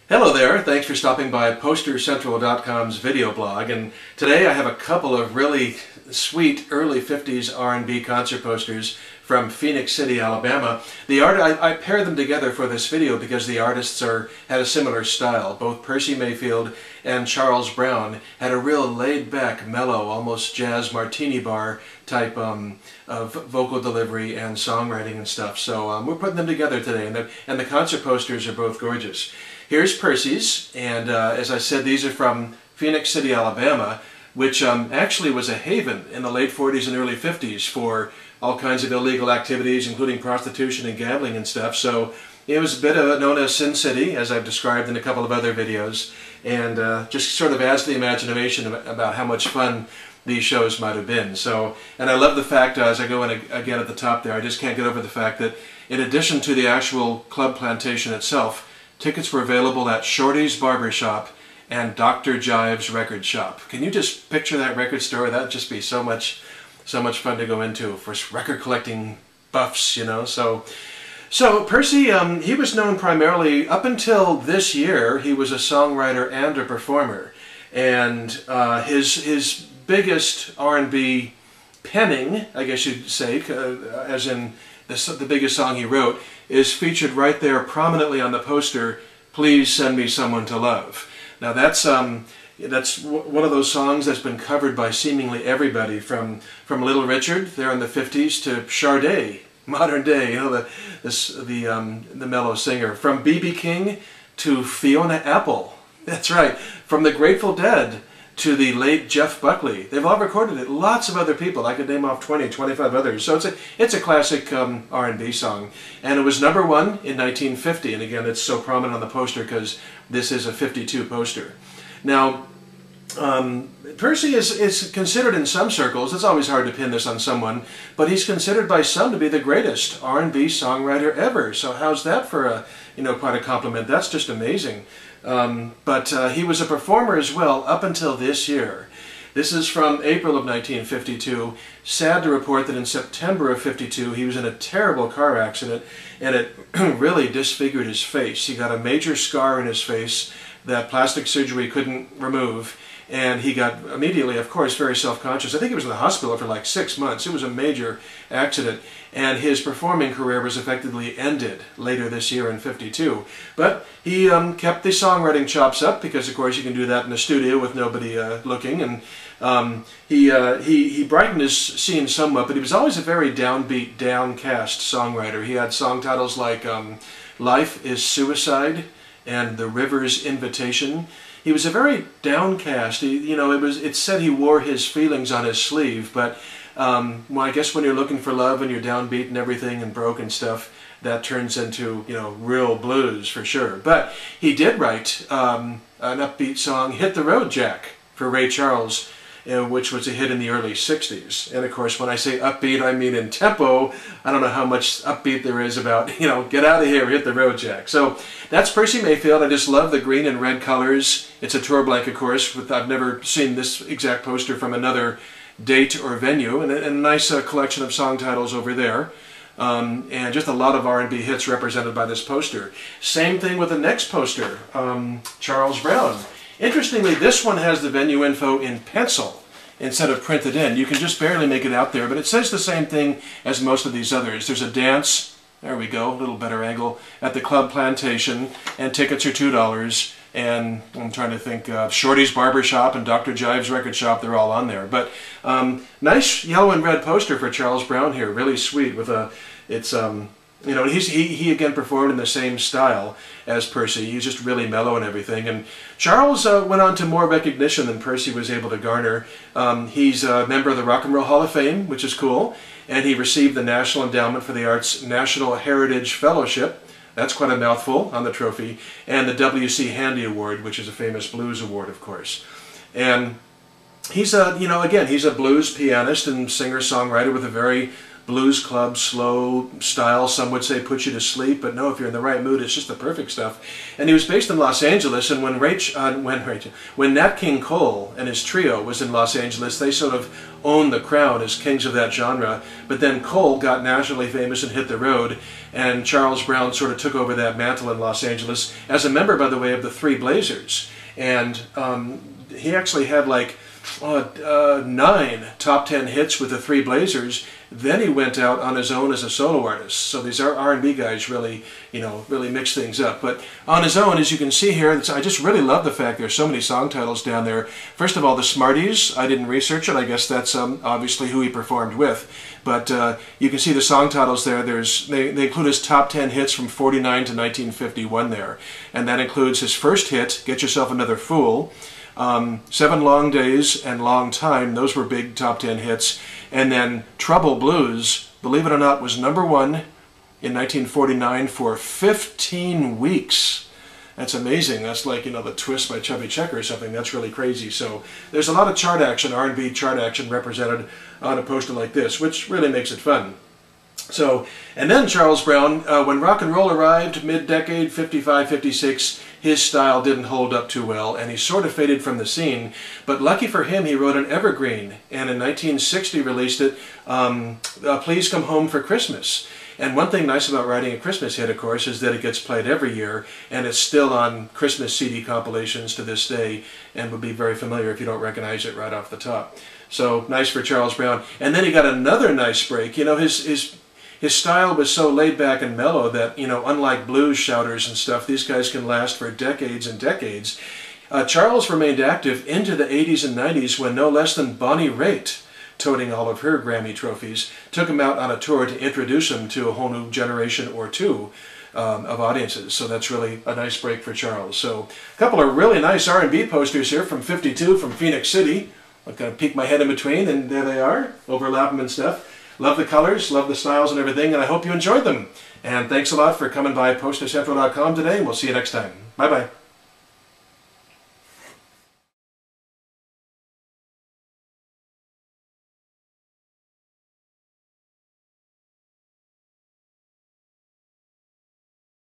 Hello there, thanks for stopping by PosterCentral.com's video blog, and today I have a couple of really sweet early 50s R&B concert posters from Phoenix City, Alabama. I paired them together for this video because the artists had a similar style. Both Percy Mayfield and Charles Brown had a real laid-back, mellow, almost jazz martini bar type of vocal delivery and songwriting and stuff. So we're putting them together today, and the concert posters are both gorgeous. Here's Percy's, and as I said, these are from Phoenix City, Alabama, which actually was a haven in the late 40s and early 50s for all kinds of illegal activities, including prostitution and gambling and stuff. So it was a bit known as Sin City, as I've described in a couple of other videos, and just sort of adds to the imagination about how much fun these shows might have been. So, and I love the fact, as I go in again at the top there, I just can't get over the fact that in addition to the actual club plantation itself, tickets were available at Shorty's Barbershop and Dr. Jive's Record Shop. Can you just picture that record store? That'd just be so much fun to go into for record collecting buffs, you know. So Percy, he was known primarily, up until this year, he was a songwriter and a performer. And his biggest R&B penning, I guess you'd say, as in the biggest song he wrote, is featured right there prominently on the poster, "Please Send Me Someone to Love." Now that's one of those songs that's been covered by seemingly everybody, from Little Richard there in the 50s to Sade, modern day, you know, the mellow singer, from B.B. King to Fiona Apple. That's right, from the Grateful Dead to the late Jeff Buckley. They've all recorded it. Lots of other people. I could name off 20, 25 others. So it's a classic R&B song. And it was #1 in 1950. And again, it's so prominent on the poster because this is a 52 poster. Now, Percy is considered in some circles, it's always hard to pin this on someone, but he's considered by some to be the greatest R&B songwriter ever. So how's that for quite a compliment? That's just amazing. But he was a performer as well up until this year. This is from April of 1952. Sad to report that in September of 52 he was in a terrible car accident, and it really disfigured his face. He got a major scar in his face that plastic surgery couldn't remove, and he got immediately, of course, very self-conscious. I think he was in the hospital for like 6 months. It was a major accident, and his performing career was effectively ended later this year in 52. But he kept the songwriting chops up, because of course you can do that in a studio with nobody looking, and he brightened his scene somewhat, but he was always a very downbeat, downcast songwriter. He had song titles like "Life is Suicide" and "The River's Invitation." He was a very downcast. It's said he wore his feelings on his sleeve, but well, I guess when you're looking for love and you're downbeat and everything and broke and stuff, that turns into real blues for sure. But he did write an upbeat song, "Hit the Road, Jack," for Ray Charles, which was a hit in the early 60s. And of course, when I say upbeat, I mean in tempo. I don't know how much upbeat there is about, get out of here, hit the road, Jack. So that's Percy Mayfield. I just love the green and red colors. It's a tour blank, of course. I've never seen this exact poster from another date or venue. And a nice collection of song titles over there. And just a lot of R&B hits represented by this poster. Same thing with the next poster, Charles Brown. Interestingly, this one has the venue info in pencil instead of printed in. You can just barely make it out there, but it says the same thing as most of these others. There's a dance, there we go, a little better angle, at the Club Plantation, and tickets are $2. And I'm trying to think, Shorty's Barbershop and Dr. Jive's Record Shop, they're all on there. But nice yellow and red poster for Charles Brown here, really sweet. With he again performed in the same style as Percy. He's just really mellow and everything. And Charles went on to more recognition than Percy was able to garner. He's a member of the Rock and Roll Hall of Fame, which is cool. And he received the National Endowment for the Arts National Heritage Fellowship. That's quite a mouthful on the trophy. And the W.C. Handy Award, which is a famous blues award, of course. And he's he's a blues pianist and singer-songwriter with a very blues club, slow style. Some would say put you to sleep, but no, if you're in the right mood, it's just the perfect stuff. And he was based in Los Angeles, and when Nat King Cole and his trio was in Los Angeles, they sort of owned the crown as kings of that genre. But then Cole got nationally famous and hit the road, and Charles Brown sort of took over that mantle in Los Angeles as a member, by the way, of the Three Blazers. And he actually had like 9 top 10 hits with the Three Blazers. Then he went out on his own as a solo artist. So these R&B guys really, really mix things up. But on his own, as you can see here, I just really love the fact there's so many song titles down there. First of all, the Smarties. I didn't research it. I guess that's obviously who he performed with. But you can see the song titles there. They include his top 10 hits from 49 to 1951 there. And that includes his first hit, Get Yourself Another Fool, 7 Long Days and Long Time. Those were big top 10 hits. And then Trouble Blues, believe it or not, was #1 in 1949 for 15 weeks. That's amazing. That's like, the Twist by Chubby Checker or something. That's really crazy. So there's a lot of chart action, R&B chart action represented on a poster like this, which really makes it fun. So, and then Charles Brown, when rock and roll arrived, mid-decade, 55, 56, his style didn't hold up too well, and he sort of faded from the scene. But lucky for him, he wrote an evergreen, and in 1960 released it, Please Come Home for Christmas. And one thing nice about writing a Christmas hit, of course, is that it gets played every year, and it's still on Christmas CD compilations to this day, and would be very familiar if you don't recognize it right off the top. So, nice for Charles Brown. And then he got another nice break. His style was so laid back and mellow that, unlike blues shouters and stuff, these guys can last for decades and decades. Charles remained active into the 80s and 90s when no less than Bonnie Raitt, toting all of her Grammy trophies, took him out on a tour to introduce him to a whole new generation or two of audiences. So that's really a nice break for Charles. So a couple of really nice R&B posters here from '52 from Phoenix City. I'm going to peek my head in between, and there they are, overlap them and stuff. Love the colors, love the styles and everything, and I hope you enjoyed them. And thanks a lot for coming by PosterCentral.com today, and we'll see you next time. Bye-bye.